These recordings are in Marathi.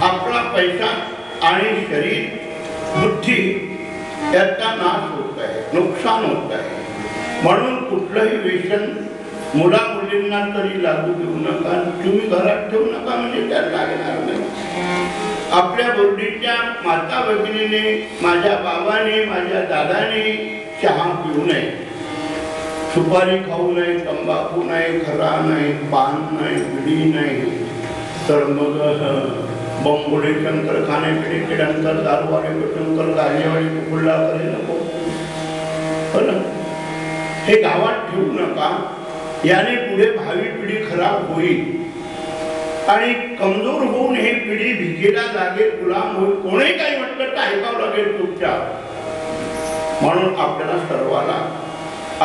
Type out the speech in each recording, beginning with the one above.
आपला पैसा आणि शरीर बुद्धी याचा नाश होत आहे, नुकसान होत आहे. म्हणून कुठलंही व्यसन मुला मुलींना तरी लागू देऊ नका. तुम्ही घरात ठेवू नका म्हणजे त्यात लागणार नाही. आपल्या बुद्धीच्या माता भगिनीने, माझ्या बाबाने, माझ्या दादाने चहा पिऊ नये, सुपारी खाऊ नये, तंबाखू नाही, खरा नाही, पान नाही, बिडी नाही, तर मग बंबोडे शंकर खाणे पिढी नंतर दारूवाले शंकर गाजेवाडी कुकुल्ला करे नको. हे गावात ठेवू नका. याने पुढे भावी पिढी खराब होईल आणि कमजोर होऊन हे पिढी भिकेला लागेल, गुलाम होईल. कोणी काही म्हटलं तर ऐकावं लागेल तुमच्या. म्हणून आपल्याला सर्वाला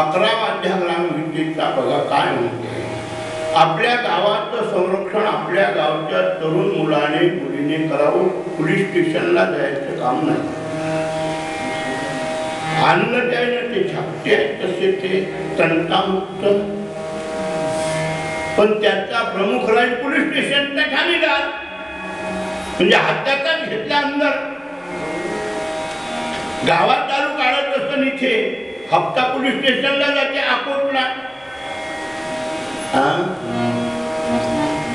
11वा अध्याय ग्रामविद्येचा बघा काय म्हणते. आपल्या गावाचं संरक्षण आपल्या गावच्या तरुण मुलाने मुलीने करावं. पोलीस स्टेशनला जायचं काम नाही. आणलं त्याने ते छापटे आहेत तसे ते तंटामुक्त, पण त्याचा प्रमुख राज पोलीस स्टेशनचा ठाणेदार म्हणजे हाताचाच घेतला अंदर. गावात चालू काढत असताना इथे हप्ता पोलीस स्टेशनला जाते अकोटला.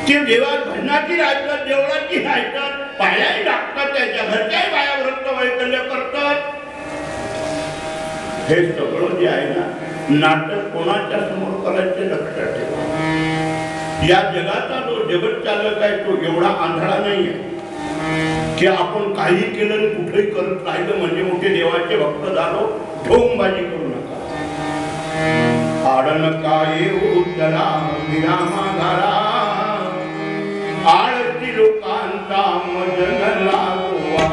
ते देवा भजनाची राहतात, देवळाची राहतात, पायाही लागतात, त्याच्या घरच्याही पाया व्रत वैकल्य करतात. हे सगळं जे आहे ना नाटक कोणाच्या समोर करायचे लक्षात ठेवा. या जगाचा जो जगत चालक आहे तो एवढा आंधळा नाही आहे की आपण काही केलं कुठेही करत राहिलं म्हणजे मोठे देवाचे भक्त झालो. ढोंगबाजी करू नका. आडन काय उचला विरामा घरा, आळती लोकांचा मजन लागोवा.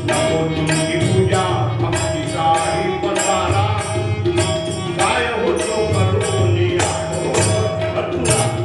नको तुमची पूजा भक्ती सारी पसारा, काय होतो करून आठो अधुरा.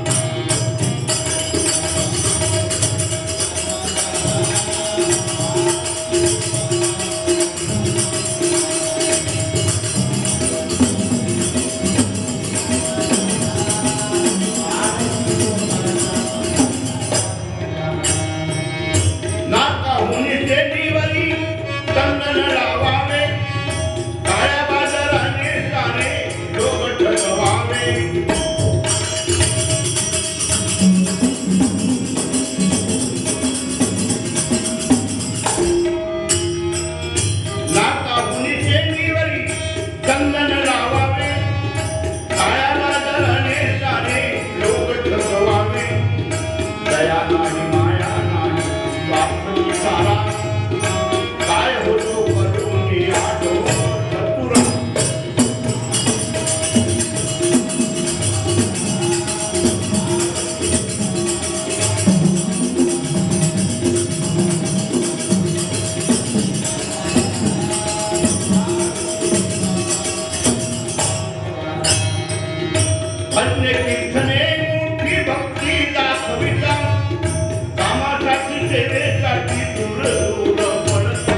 तीर्थने मोठी भक्ती दाखविता कामासाठी सेवेसाठी दूर पडता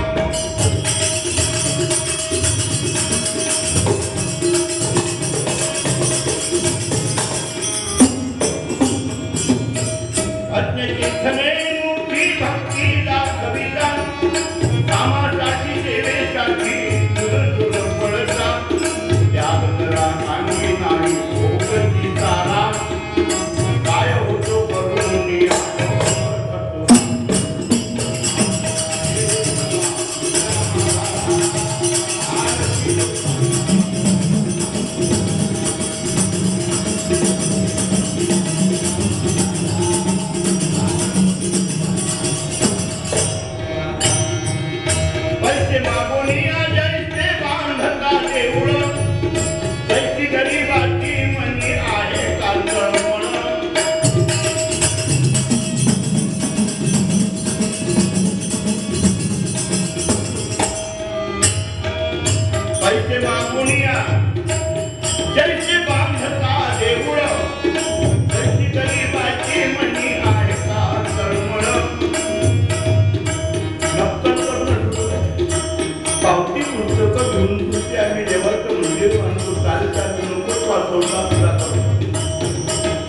अज्ञ तीर्थने मोठी भक्ती दाखविता कामासाठी सेवेसाठी दूर पडता त्याग करा अंगी नाही भोगती सारा काय होतो करून पैसे मागून या जैसे बांधता देऊळ पैसे गरीबाची मनी आहे कालवण पैसे मागून या जैसे बांधता देऊळ पैसे गरीबाची मनी आहे कालवण पावती पुस्तकं घेऊन तुझे आम्ही देवाचं मंदिर बांधतो चालता नकोच वाचवता तुला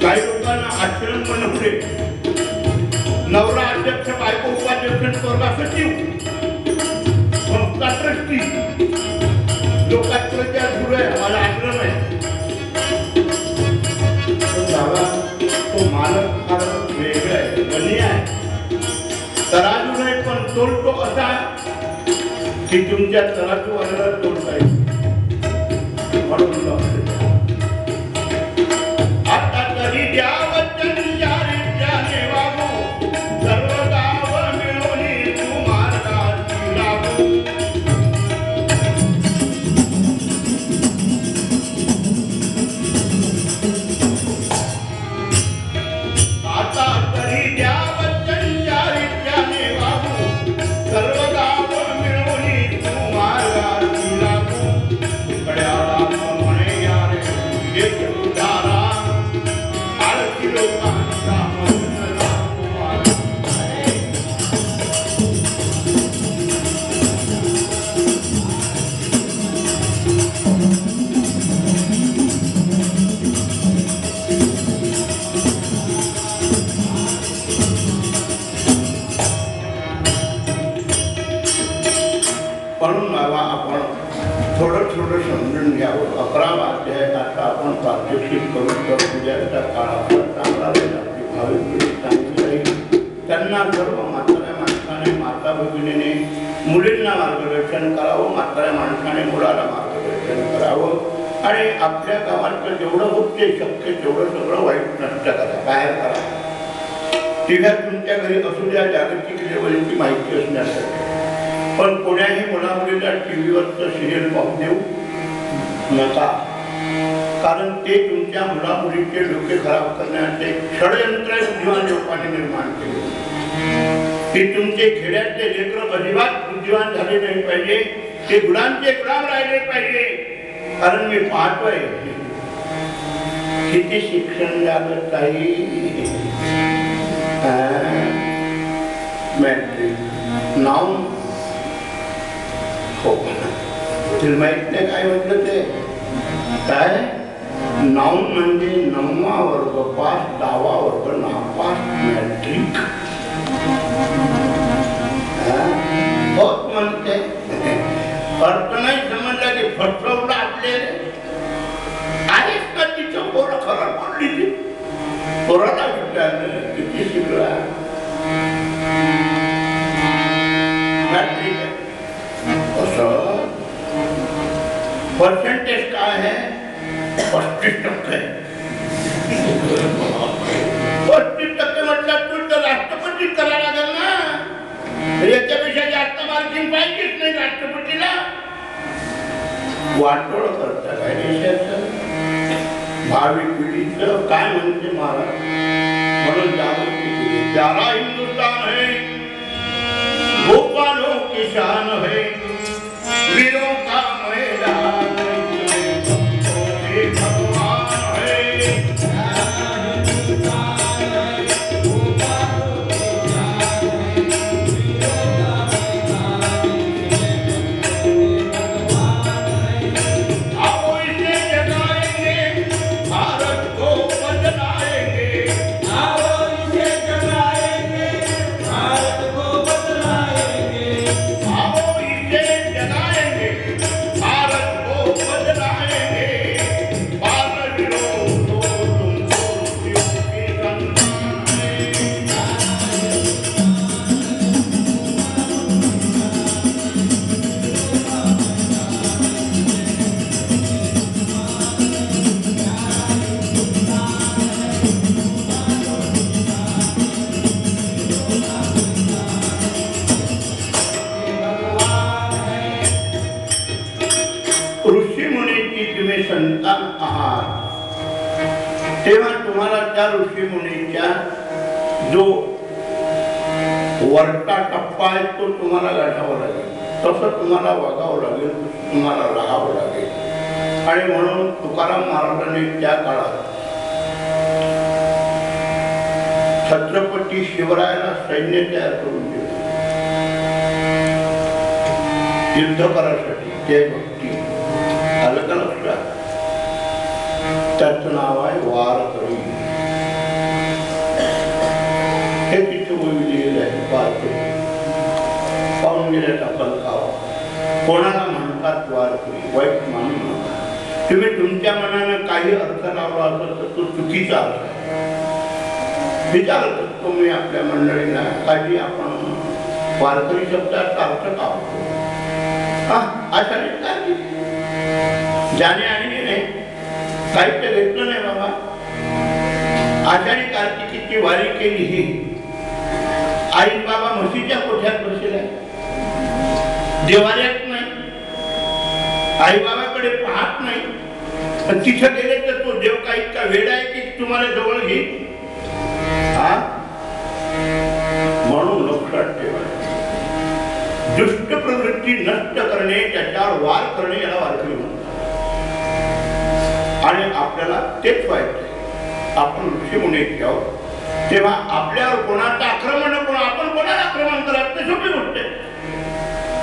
काही लोकांना आश्रम बनवले नवरा अध्यक्ष बायको उपाध्यक्ष स्वर्गा सचिव संस्था ट्रस्टी लोकांकडे त्या सुरू आहे माझा आश्रम आहे तो मालक फार वेगळा आहे बनी आहे तराजू नाही पण तोल तो असा की तुमच्या तराजू वाल्याला तोडता येईल म्हणून आता तरी द्या वचन या रीत्याने वागू सर्व गाव मिळवली तू मार्गाची लागू आता तरी द्या वचन या रीत्याने वागू सर्व गाव म्हणून आपण थोडं थोडं समजून घ्यावं 11 अध्याय आता आपण प्रात्यक्षिक करून तर उद्याच्या काळात चांगला राहील आपली भाविक पिढी चांगली राहील त्यांना सर्व म्हाताऱ्या माणसाने माता भगिनीने मुलींना मार्गदर्शन करावं म्हाताऱ्या माणसाने मुलाला मार्गदर्शन करावं आणि आपल्या गावातलं जेवढं होत ते शक्य तेवढं सगळं वाईट नष्ट करा बाहेर करा टीव्हीत तुमच्या घरी असू द्या जागतिक लेवलची माहिती असण्यासाठी पण कोण्याही मुलामुलीला टीव्हीवरचं सिरियल पाहू देऊ नका कारण ते तुमच्या मुलामुलीचे डोके खराब करण्याचे षडयंत्र बुद्धिमान लोकांनी निर्माण केले ते तुमचे खेड्यातले लेकरं अजिबात बुद्धिमान झाले नाही पाहिजे ते गुलांचे गुलाम राहिले पाहिजे कारण मी पाहतोय किती शिक्षण झालं काही मॅट्रिक नाव हो तुला माहित नाही काय म्हटलं ते काय नाऊन म्हणजे 9वा वर्ग पास 10वा वर्ग नापास मॅट्रिक होत म्हणते अर्थ नाही समजला की फटवलं आपले आहेच का तिचं पोरं खरं पडली पोराला विचारलं किती शिकला मॅट्रिक असं पर्सेंटेज काय है 35% 35% म्हटलं तू तर राष्ट्रपती करा लागेल ना याच्यापेक्षा जास्त मार्किंग पाहिजेच नाही राष्ट्रपतीला वाटोळ करता काय देशाचं भावी पिढीचं काय म्हणते महाराज म्हणून जागृती केली प्यारा हिंदुस्तान है भोपालों की शान है वीरों का मैदान भगवान है त्या ऋषी मुनीच्या जो वरटा टप्पा आहे तो तुम्हाला गाठावा लागेल, तसं तुम्हाला वागावं लागेल, तुम्हाला राहावं लागेल. आणि म्हणून तुकाराम महाराजांनी त्या काळात छत्रपती शिवरायाला सैन्य तयार करून दिलं युद्ध करायसाठी. ते भक्ती आलं का लक्षात? त्याचं नाव आहे वारकरी. हे तिथे लिहिलेलं आहे वारकरी. पाहून गेल्यात आपण गाव कोणाला म्हणतात वारकरी, वाईट मानू नका. तुम्ही तुमच्या मनानं काही अर्थ लावला असेल तर तो चुकीचा अर्थ आहे. विचारत असतो मी आपल्या मंडळीला, काही आपण वारकरी शब्दाचा अर्थ का होतो? अशा नाही ज्याने आणि नाही साहित्य घेतलं नाही बाबा. आषाढी कार्तिकीची वारी केली ही आई बाबा म्हशीच्या कोठ्यात बसले, देवाऱ्यात नाही, आई बाबाकडे पाहत नाही. तिथं गेले तर तो देव काही इतका वेडा आहे की तुम्हाला जवळ घेईल. म्हणून लक्षात ठेवा, दुष्ट प्रवृत्ती नष्ट करणे, त्याच्यावर वार करणे याला वारकरी म्हणतात. आणि आपल्याला तेच व्हायचंय. आपण ऋषीमुनी आहोत तेव्हा आपल्यावर कोणाचं आक्रमण नको. आपण कोणाला आक्रमण करत ते सोपी गोष्ट आहे.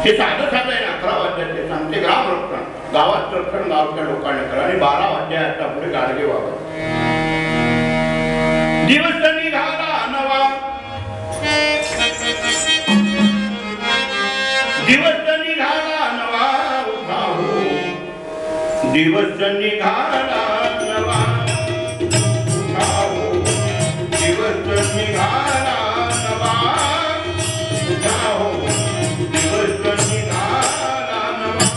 हे साधं साधं आहे. 11 वाद्याचे सांगते ग्राम रक्षण, गावात रक्षण गावच्या लोकांनी करा. आणि 12 वाद्याच्या पुढे गाडगे व्हावं. दिवस निघाला नवा, दिवस निघाला नवा, उठा हो, दिवस निघाला नवा, उठा हो, दिवस निघाला नवा, उठा हो, दिवस निघाला नवा.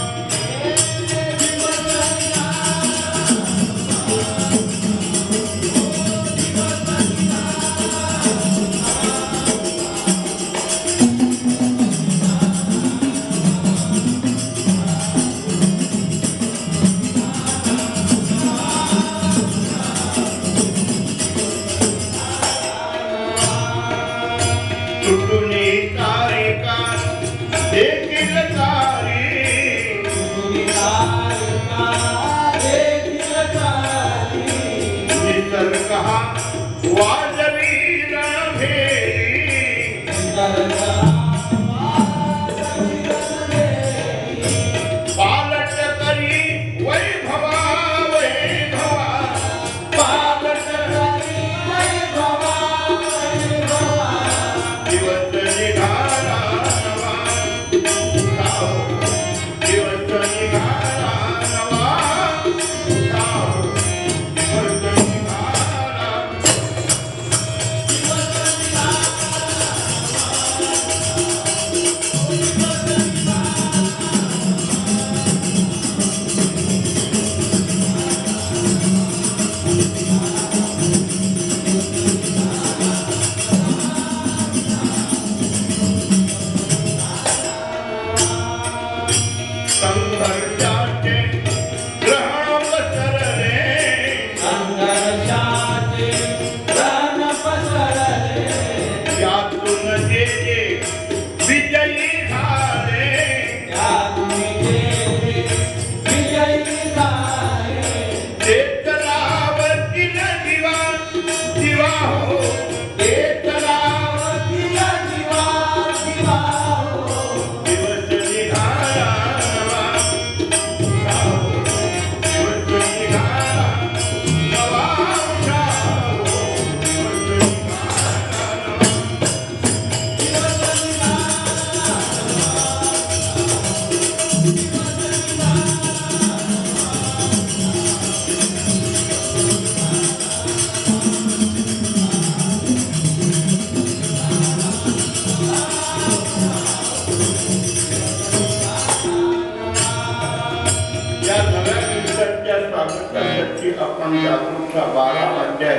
आपण जागरूकता 12 अध्याय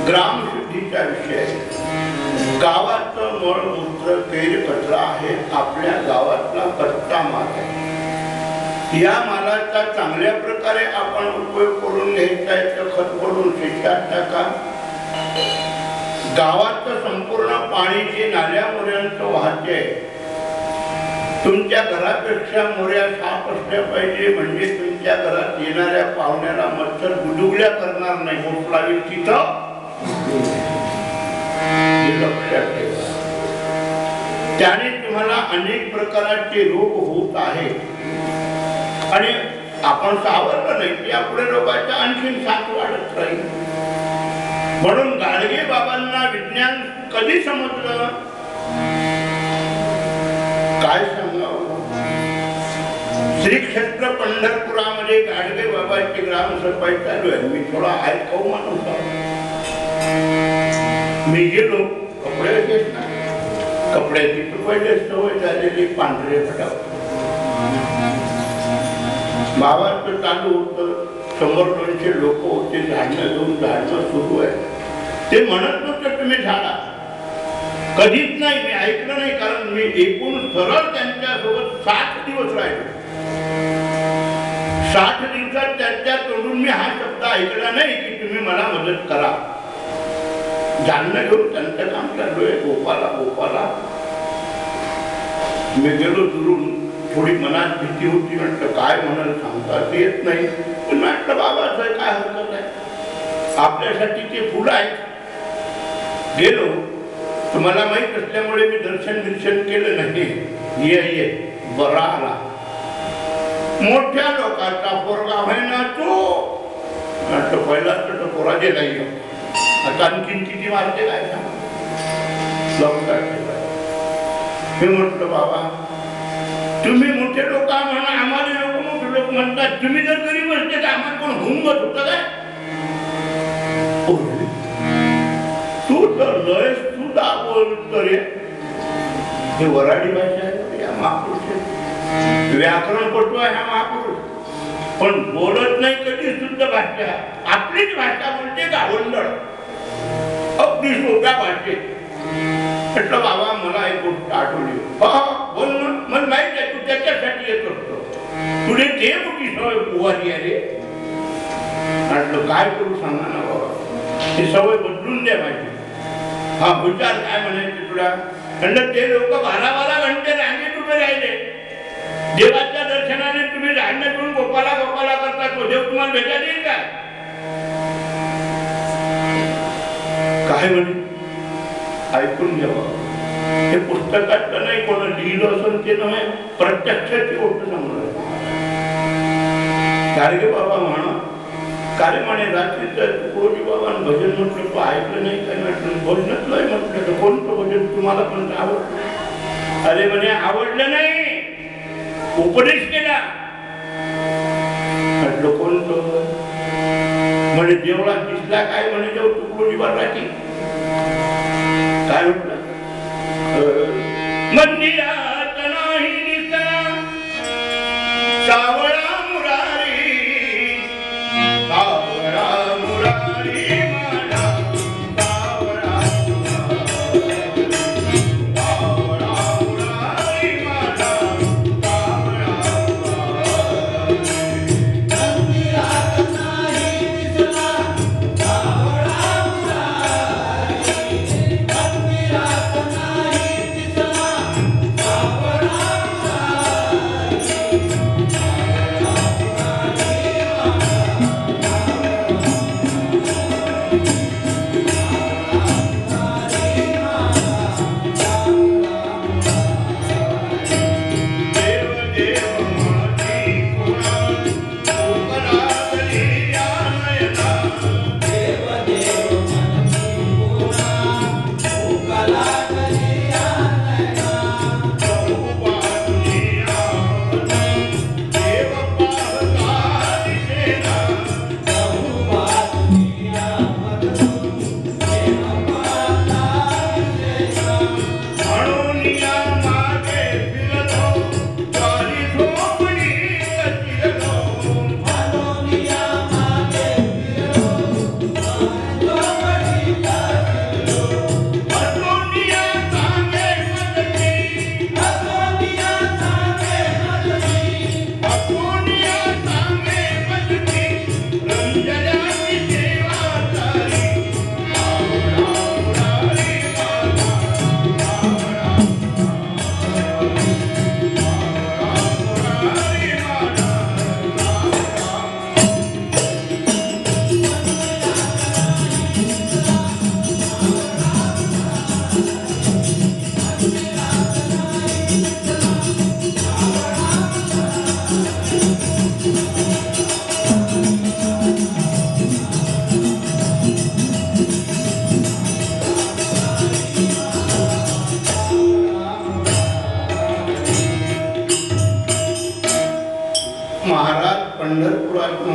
ग्रामशुद्धीचा विषय. गावाचं मळमूत्र केर कचरा आहे आपल्या गावातला कच्चा माल आहे. या मालाचा चांगल्या प्रकारे आपण उपयोग करून घ्यायचा, याचं खत करून शेतात टाका. गावाचं संपूर्ण पाणी जे नाल्या मोऱ्यांचं वाहते, तुमच्या घरापेक्षा मोऱ्या साफ असल्या पाहिजे, म्हणजे तुमच्या घरात येणाऱ्या पाहुण्याला मच्छर गुदगुल्या करणार नाही. भूक लागेल तिथं लक्षात ठेवा. त्याने तुम्हाला अनेक प्रकारचे रोग होत आहेत आणि आपण सावरलं नाही की यापुढे रोगाचा आणखीन साथ वाढत राहील. म्हणून गाडगे बाबांना विज्ञान कधी समजलं, काय सांगावं. श्री क्षेत्र पंढरपुरामध्ये गाडगे बाबाची ग्रामसभा चालू आहे. मी थोडा ऐकाऊ माणूस आहे. मी गेलो, कपडे घेत नाही, कपड्याची पहिले सवय झालेली पांढरे फटाव. बाबाचं चालू होतं, 100-200 लोक होते, झाडणं घेऊन झाडणं सुरू आहे. ते म्हणत नव्हतं तुम्ही झाडा, कधीच नाही. मी ऐकलं नाही, कारण मी एकूण सरळ त्यांच्यासोबत 60 दिवस राहिलो. 60 दिवसात त्यांच्या तोंडून मी हा शब्द ऐकला नाही की तुम्ही मला मदत करा. जाणणं घेऊन त्यांचं काम चालू आहे. गोपाला गोपाला मी गेलो दुरून. थोडी मनात भीती होती, म्हटलं काय म्हणाल सांगता येत नाही. पण म्हटलं बाबासाहेब काय हरकत आहे, आपल्यासाठी ते फुलं आहेत. गेलो, तुम्हाला माहित असल्यामुळे मी दर्शन केलं नाही. ये बरा आला. मोठ्या लोकांचा पोरगा आहे ना तो. म्हटलं पहिला तर पोराजे नाही, आता आणखीन किती मारते काय सांग. लक्षात ठेवा. मी म्हटलं बाबा तुम्ही मोठे लोक म्हणा, आम्हाला लोक मोठे लोक म्हणतात, तुम्ही जर गरीब असते तर आम्हाला कोण हुंबत होत काय. तू तर लयच तू दाखवत रे. हे वराडी भाषा आहे, या महापुरुष व्याकरणपटू आहे हा महापुरुष, पण बोलत नाही कधी शुद्ध भाषा. आपलीच भाषा बोलते गावंडळ, अगदी सोप्या भाषेत. म्हटलं बाबा मला एक गोष्ट आठवली. बोल ना, मला माहित आहे तू त्याच्यासाठी येत असतो, तुझे ते मोठी सवय पोहारी आहे. म्हटलं काय करू सांगा ना बाबा, ही सवय बदलून द्या माझी. हा विचार काय म्हणायचे तुला. म्हणलं ते लोक 12-12 घंटे रांगेत उभे राहिले. देवाच्या दर्शनाने तुम्ही रांगेत घेऊन गोपाला गोपाला करता, तो देव तुम्हाला भेटा देईल काय म्हणे. ऐकून घ्यावं. हे पुस्तकात नाही, कोण लिहिलं असं ते नव्हे, प्रत्यक्षाची गोष्ट सांगणार. गाडगे बाबा म्हणा काय म्हणे, रात्रीचं तुकडोजी बाबा भजन म्हटलं तू ऐकलं नाही काय. म्हटलं भजनच नाही. म्हटलं तर कोणतं भजन तुम्हाला पण आवडलं. अरे म्हणे आवडलं नाही, उपदेश केला. म्हटलं कोणतं. म्हणे देवळात दिसला काय. म्हणे देव तुकडोजी बाबाची काय म्हटलं. मंदिरात नाही दिसला सावळा मुरारी, सावळा मुरारी माझा, सावळा सावळा मुरारी माझा, सावळा मंदिरात नाही दिसला सावळा मुरारी, मंदिरात नाही दिसला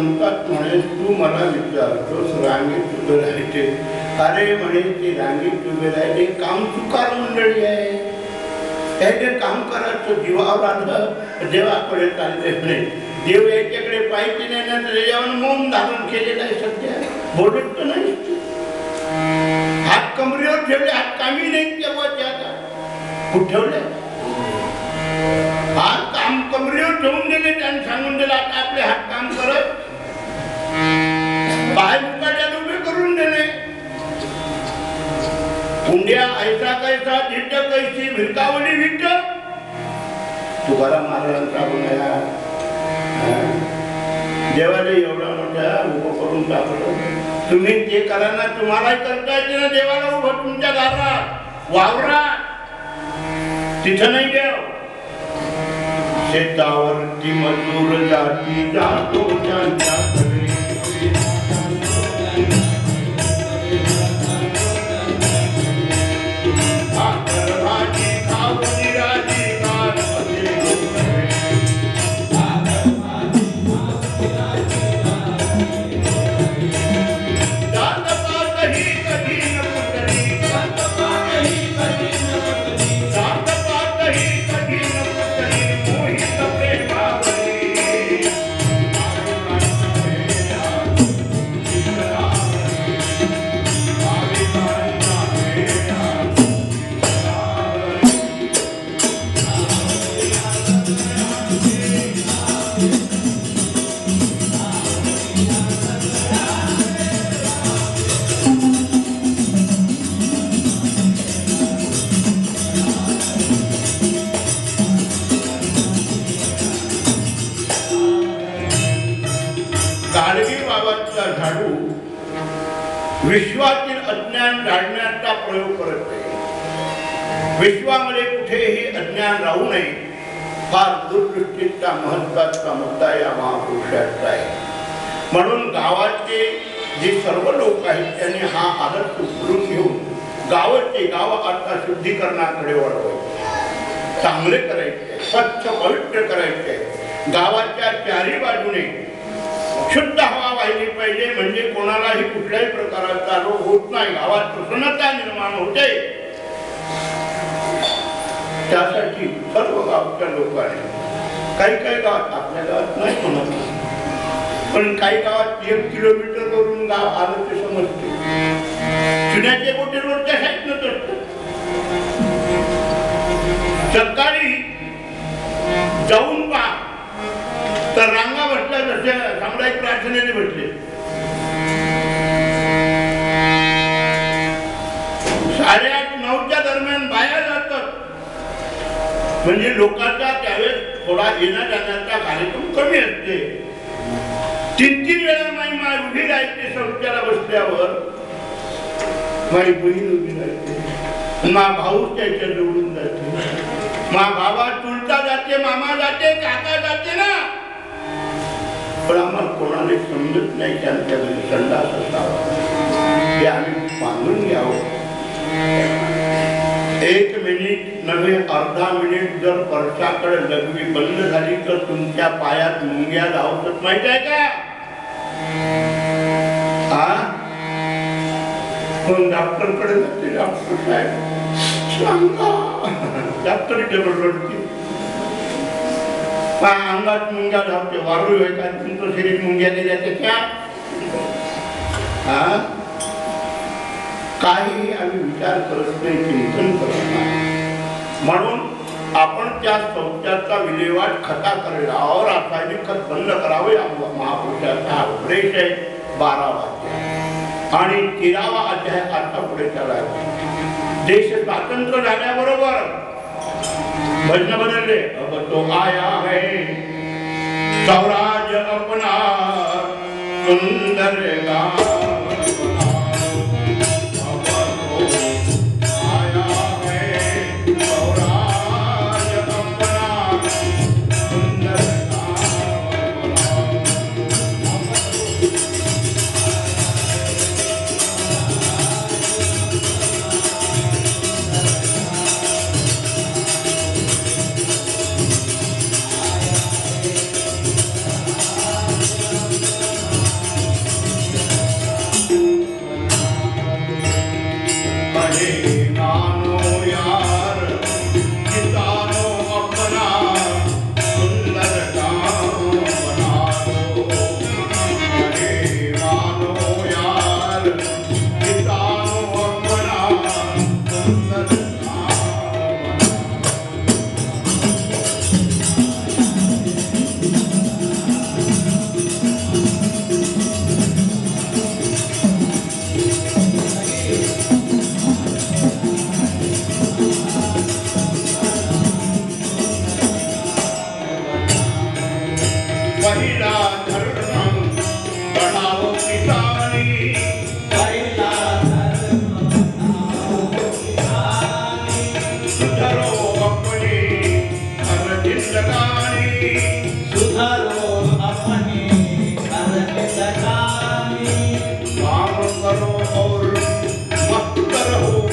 म्हणतात म्हणे तू मला विचारतोस रांगेत उभे राहायचे. अरे म्हणे ते रांगेत उभे राहिले काम चुकार मंडळी आहे. त्याचे काम करायचं जीवावर आलं देवाकडे चालले म्हणे. देव याच्याकडे पाहिजे नाही ना त्याच्यावर मौन धारण केलेलं आहे. सध्या बोलत तर नाही. हात कमरेवर ठेवले. हात कामी नाही तेव्हाचे आता कुठे ठेवले. हात काम कमरेवर ठेवून दिले. त्यांनी सांगून दिलं आता आपले हात काम करत. पाय मुकाट्यात उभे करून दिले. कुंड्या ऐसा कैसा धिट्ट कैसी भिरकावली विट्ट. तुकाराम महाराजांचा बघा देवाला एवढा मोठा उभं करून टाकलं. तुम्ही ते करा ना. तुम्हाला करता येते ना देवाला उभं तुमच्या दारात वावरात. तिथं नाही देव. शेतावरती मजूर जाती जातो त्यांच्या विश्वातील अज्ञान जाणण्याचा प्रयोग करत आहे. विश्वामध्ये कुठेही अज्ञान राहू नये. फार दूरदृष्टीचा महत्वाचा मुद्दा या महापुरुषाचा आहे. म्हणून गावाचे जे सर्व लोक आहेत त्यांनी हा आदर्श उचलून घेऊन गावाचे गाव आता शुद्धीकरणाकडे वळवायचे. चांगले करायचे. स्वच्छ पवित्र करायचे. गावाच्या चारी बाजूने शुद्ध हवा वाहिली पाहिजे. म्हणजे कोणालाही कुठल्याही प्रकारचा रोग होत नाही. गावात प्रसन्नता निर्माण होते. त्यासाठी सर्व गावच्या लोकांनी काही गावात आपल्या गावात नाही म्हणत पण काही गावात 1 किलोमीटर वरून गाव आलं ते समजते. चुन्याचे गोटे रोडच्या साईडनंच असतात. सकाळी जाऊन पहा तर रांगा बसल्या जशा सामुदायिक प्रार्थनेने बसले. 8:30-9च्या दरम्यान बाया जातात. म्हणजे लोकांचा त्यावेळेस थोडा येण्या जाण्याचा कार्यक्रम कमी असते. 3-3 वेळा माई उभी राहते. शौचाला बसल्यावर माई बहीण उभी राहते. मा भाऊ त्याच्या जोडून जाते. मा बाबा चुलता जाते. मामा जाते. काका जाते ना. पण आम्हाला कोणाला समजत नाही त्यांच्या घरी संडास असावा. हे आम्ही मानून घ्यावं. 1 मिनिट नव्हे अर्धा मिनिट जर परशाकडे लघवी बंद झाली तर तुमच्या पायात मुंग्या धावतात. माहित आहे का? पण डॉक्टरकडे जाते. डॉक्टर साहेब सांगा. डॉक्टर टेबल रडते. अंगात मुंग्या धावते. वारू आहे का तुमचं शरीर मुंग्या गेल्या त्याच्या. काही आम्ही विचार करत नाही. चिंतन करत नाही. म्हणून आपण त्या शौचाचा विल्हेवाट खता करायला रासायनिक खत बंद करावे. महापुरुषाचा उपदेश आहे. 12वा अध्याय आणि 13वा अध्याय आता पुढे चालायचा. देश स्वातंत्र्य झाल्याबरोबर भजन बदलले. अब तो आया है स्वराज अपना सुंदर गाँव.